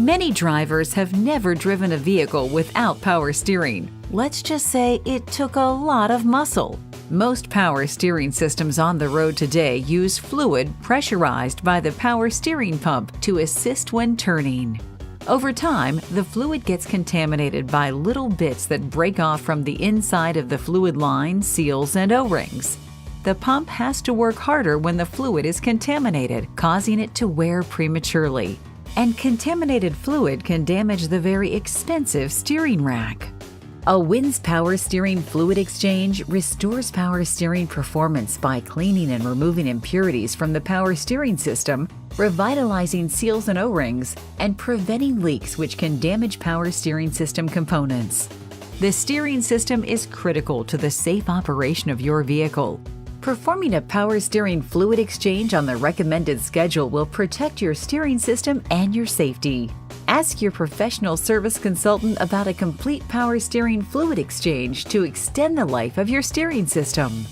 Many drivers have never driven a vehicle without power steering. Let's just say it took a lot of muscle. Most power steering systems on the road today use fluid pressurized by the power steering pump to assist when turning. Over time, the fluid gets contaminated by little bits that break off from the inside of the fluid line, seals, and O-rings. The pump has to work harder when the fluid is contaminated, causing it to wear prematurely. And contaminated fluid can damage the very expensive steering rack. A Wynn's Power Steering Fluid Exchange restores power steering performance by cleaning and removing impurities from the power steering system, revitalizing seals and O-rings, and preventing leaks which can damage power steering system components. The steering system is critical to the safe operation of your vehicle. Performing a power steering fluid exchange on the recommended schedule will protect your steering system and your safety. Ask your professional service consultant about a complete power steering fluid exchange to extend the life of your steering system.